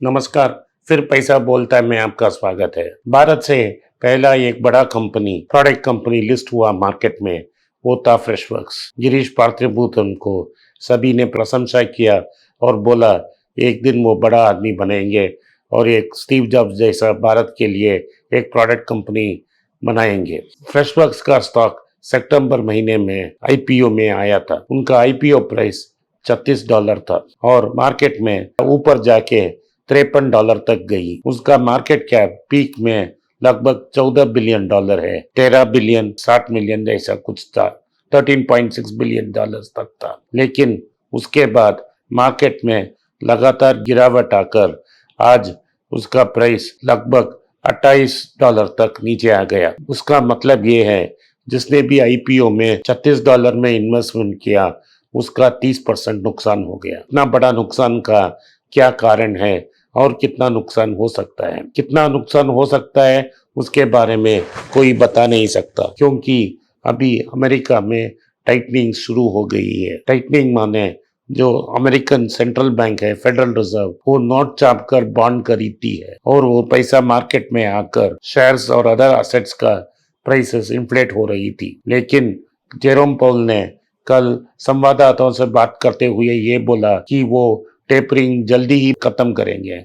नमस्कार। फिर पैसा बोलता है में आपका स्वागत है। भारत से पहला एक बड़ा कंपनी प्रोडक्ट कंपनी लिस्ट हुआ मार्केट में, वो था फ्रेशवर्क्स। गिरीश पात्रिबूतन को सभी ने प्रशंसा किया और बोला एक दिन वो बड़ा आदमी बनेंगे और एक स्टीव जॉब्स जैसा भारत के लिए एक प्रोडक्ट कंपनी बनाएंगे। फ्रेशवर्क्स का स्टॉक सितंबर महीने में आईपीओ में आया था। उनका आईपीओ प्राइस $36 था और मार्केट में ऊपर जाके $53 तक गई। उसका मार्केट कैप पीक में लगभग $14 बिलियन है। 13 बिलियन 60 मिलियन जैसा कुछ था। $13.6 बिलियन तक था। लेकिन उसके बाद मार्केट में लगातार गिरावट आकर आज उसका प्राइस लगभग $28 तक नीचे आ गया। उसका मतलब ये है जिसने भी आईपीओ में $36 में इन्वेस्टमेंट किया उसका 30% नुकसान हो गया। इतना बड़ा नुकसान का क्या कारण है और कितना नुकसान हो सकता है? कितना नुकसान हो सकता है उसके बारे में कोई बता नहीं सकता, क्योंकि अभी अमेरिका में टाइटनिंग शुरू हो गई है। टाइटनिंग माने जो अमेरिकन सेंट्रल बैंक है, फेडरल रिजर्व, वो नोट छाप कर बॉन्ड खरीदती है और वो पैसा मार्केट में आकर शेयर्स और अदर एसेट्स का प्राइसेस इन्फ्लेट हो रही थी। लेकिन जेरोम पॉल ने कल संवाददाताओं से बात करते हुए ये बोला कि वो टेपरिंग जल्दी ही खत्म करेंगे।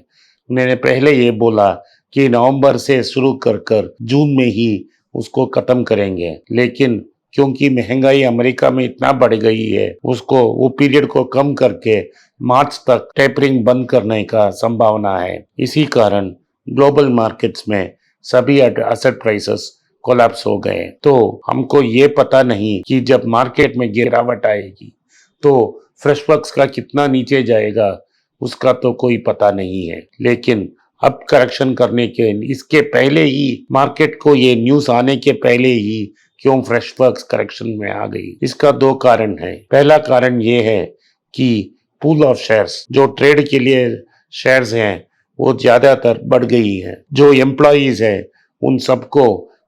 उन्होंने पहले ये बोला कि नवंबर से शुरू कर जून में ही उसको खत्म करेंगे, लेकिन क्योंकि महंगाई अमेरिका में इतना बढ़ गई है, उसको वो पीरियड को कम करके मार्च तक टेपरिंग बंद करने का संभावना है। इसी कारण ग्लोबल मार्केट्स में सभी एसेट प्राइसेस कोलैप्स हो गए। तो हमको ये पता नहीं कि जब मार्केट में गिरावट आएगी तो फ्रेशवर्क्स का कितना नीचे जाएगा, उसका तो कोई पता नहीं है। लेकिन अब करेक्शन करने के इसके पहले ही मार्केट को ये न्यूज आने के पहले ही क्यों फ्रेशवर्क्स करेक्शन में आ गई, इसका दो कारण है। पहला कारण ये है कि पूल ऑफ शेयर्स, जो ट्रेड के लिए शेयर्स हैं, वो ज्यादातर बढ़ गई है। जो एम्प्लॉइज है उन सबको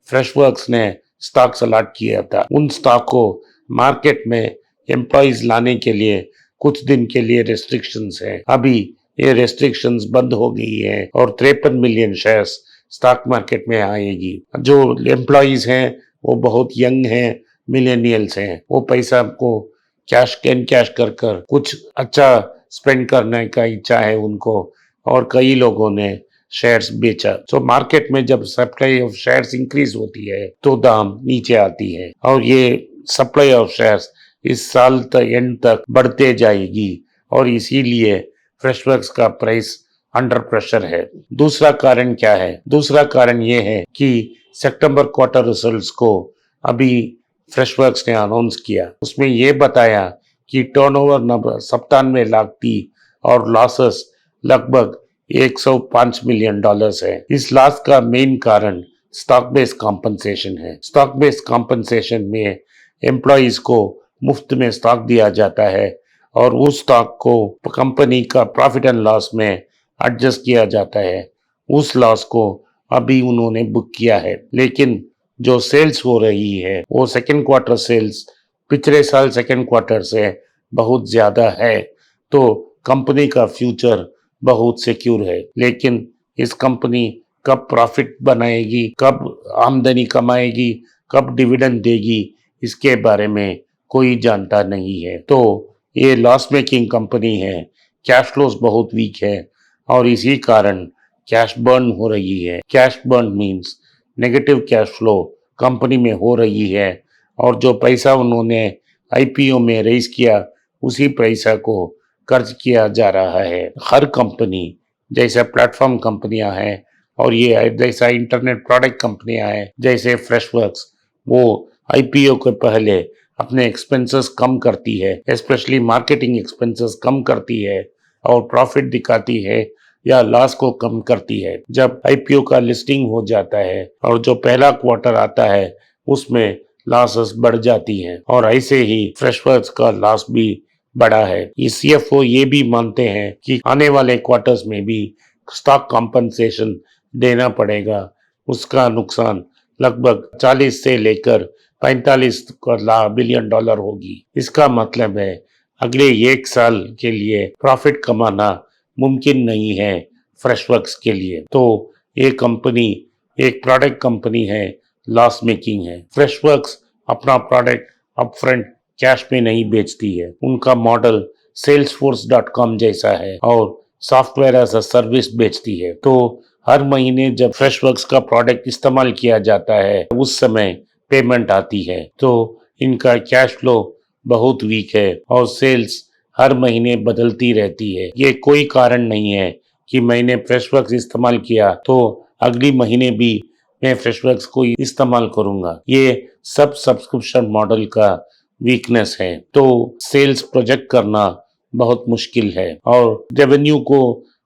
फ्रेशवर्क्स ने स्टॉक्स अलॉट किया था। उन स्टॉक को मार्केट में एम्प्लॉइज लाने के लिए कुछ दिन के लिए रेस्ट्रिक्शंस है। अभी ये रेस्ट्रिक्शंस बंद हो गई है और 53 मिलियन शेयर्स स्टॉक मार्केट में आएगी। जो एम्प्लॉइज हैं वो बहुत यंग हैं, मिलेनियल्स हैं। वो पैसा को कैश कर कुछ अच्छा स्पेंड करने का इच्छा है उनको, और कई लोगों ने शेयर्स बेचा। तो मार्केट में जब सप्लाई ऑफ शेयर्स इंक्रीज होती है तो दाम नीचे आती है और ये सप्लाई ऑफ शेयर्स इस साल तक एंड तक बढ़ते जाएगी और इसीलिए फ्रेशवर्क्स का प्राइस अंडर प्रेशर है। दूसरा कारण क्या है? दूसरा कारण ये है कि सितंबर क्वार्टर रिजल्ट्स को अभी फ्रेशवर्क्स ने अनाउंस किया। उसमें ये बताया कि टर्नओवर 97 लाख थी और लॉसेस लगभग $105 मिलियन है। इस लॉस का मेन कारण स्टॉक बेस्ड कॉम्पनसेशन है। स्टॉक बेस्ड कॉम्पनसेशन में एम्प्लॉइज को मुफ्त में स्टॉक दिया जाता है और उस स्टॉक को कंपनी का प्रॉफिट एंड लॉस में एडजस्ट किया जाता है। उस लॉस को अभी उन्होंने बुक किया है, लेकिन जो सेल्स हो रही है वो सेकेंड क्वार्टर सेल्स पिछले साल सेकेंड क्वार्टर से बहुत ज्यादा है। तो कंपनी का फ्यूचर बहुत सिक्योर है। लेकिन इस कंपनी कब प्रॉफिट बनाएगी, कब आमदनी कमाएगी, कब डिविडेंड देगी, इसके बारे में कोई जानता नहीं है। तो ये लॉस मेकिंग कंपनी है, कैश फ्लोस बहुत वीक है और इसी कारण कैश बर्न हो रही है। Cash burn means negative cash flow company में हो रही है और जो पैसा उन्होंने आईपीओ में रेज किया उसी पैसा को कर्ज किया जा रहा है। हर कंपनी जैसे प्लेटफॉर्म कंपनियां हैं और ये जैसा इंटरनेट प्रोडक्ट कंपनियां हैं जैसे फ्रेशवर्क्स, वो आईपीओ के पहले अपने एक्सपेंसेस कम करती है, स्पेशली मार्केटिंग एक्सपेंसेस कम करती है और प्रॉफिट दिखाती है या लॉस को कम करती है। जब आईपीओ का लिस्टिंग हो जाता है और जो पहला क्वार्टर आता है उसमें लॉसेस बढ़ जाती हैं और ऐसे ही फ्रेशवर्क्स का लॉस भी बढ़ा है। सीएफओ ये भी मानते हैं कि आने वाले क्वार्टर्स में भी स्टॉक कॉम्पनसेशन देना पड़ेगा। उसका नुकसान लगभग 40 से लेकर 45 बिलियन डॉलर होगी। इसका मतलब है अगले एक साल के लिए प्रॉफिट कमाना मुमकिन नहीं है फ्रेशवर्क्स के लिए। तो ये कंपनी एक प्रोडक्ट कंपनी है, लॉस मेकिंग है। फ्रेशवर्क्स अपना प्रोडक्ट अपफ्रंट कैश में नहीं बेचती है। उनका मॉडल salesforce.com जैसा है और सॉफ्टवेयर एज अ सर्विस बेचती है। तो हर महीने जब फ्रेशवर्क्स का प्रोडक्ट इस्तेमाल किया जाता है उस समय पेमेंट आती है। तो इनका कैश फ्लो बहुत वीक है और सेल्स हर महीने बदलती रहती है। ये कोई कारण नहीं है कि मैंने फ्रेशवर्क्स इस्तेमाल किया तो अगली महीने भी मैं फ्रेशवर्क्स को इस्तेमाल करूंगा। ये सब सब्सक्रिप्शन मॉडल का वीकनेस है। तो सेल्स प्रोजेक्ट करना बहुत मुश्किल है और रेवेन्यू को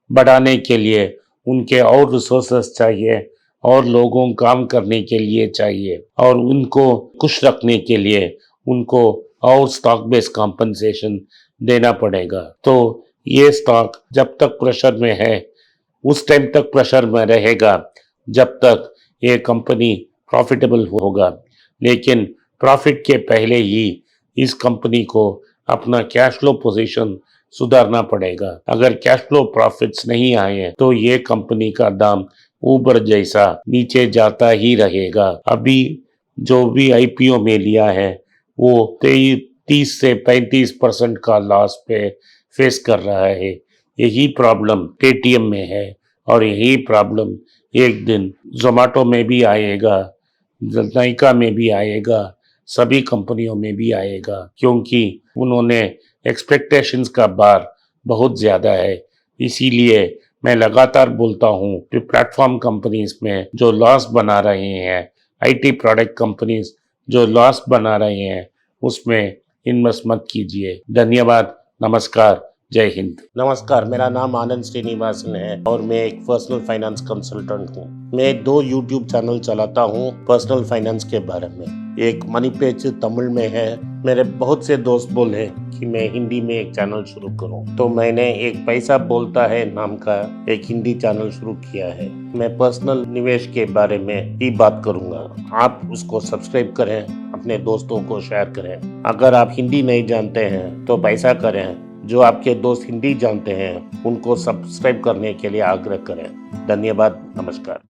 बढ़ाने के लिए उनके और रिसोर्सेस चाहिए और लोगों काम करने के लिए चाहिए और उनको खुश रखने के लिए उनको और स्टॉक बेस्ड कॉम्पनसेशन देना पड़ेगा। तो ये स्टॉक जब तक प्रेशर में है उस टाइम तक प्रेशर में रहेगा जब तक ये कंपनी प्रॉफिटेबल होगा। लेकिन प्रॉफिट के पहले ही इस कंपनी को अपना कैश फ्लो पोजीशन सुधारना पड़ेगा। अगर कैश फ्लो प्रॉफिट्स नहीं आए तो ये कंपनी का दाम ऊबर जैसा नीचे जाता ही रहेगा। अभी जो भी आईपीओ में लिया है वो 30 से 35% का लॉस पे फेस कर रहा है। यही प्रॉब्लम पेटीएम में है और यही प्रॉब्लम एक दिन जोमेटो में भी आएगा, नाइका में भी आएगा, सभी कंपनियों में भी आएगा, क्योंकि उन्होंने एक्सपेक्टेशंस का बार बहुत ज़्यादा है। इसीलिए मैं लगातार बोलता हूँ कि प्लेटफॉर्म कंपनीज में जो लॉस बना रहे हैं, आईटी प्रोडक्ट कंपनीज जो लॉस बना रहे हैं, उसमें इन्वेस्ट मत कीजिए। धन्यवाद, नमस्कार, जय हिंद। नमस्कार, मेरा नाम आनंद श्रीनिवासन है और मैं एक पर्सनल फाइनेंस कंसल्टेंट हूँ। मैं 2 यूट्यूब चैनल चलाता हूँ पर्सनल फाइनेंस के बारे में। एक मनी पेज तमिल में है। मेरे बहुत से दोस्त बोले कि मैं हिंदी में एक चैनल शुरू करूं, तो मैंने एक पैसा बोलता है नाम का एक हिंदी चैनल शुरू किया है। मैं पर्सनल निवेश के बारे में ही बात करूंगा। आप उसको सब्सक्राइब करें, अपने दोस्तों को शेयर करें। अगर आप हिंदी नहीं जानते हैं तो पैसा करें। जो आपके दोस्त हिंदी जानते हैं उनको सब्सक्राइब करने के लिए आग्रह करें। धन्यवाद, नमस्कार।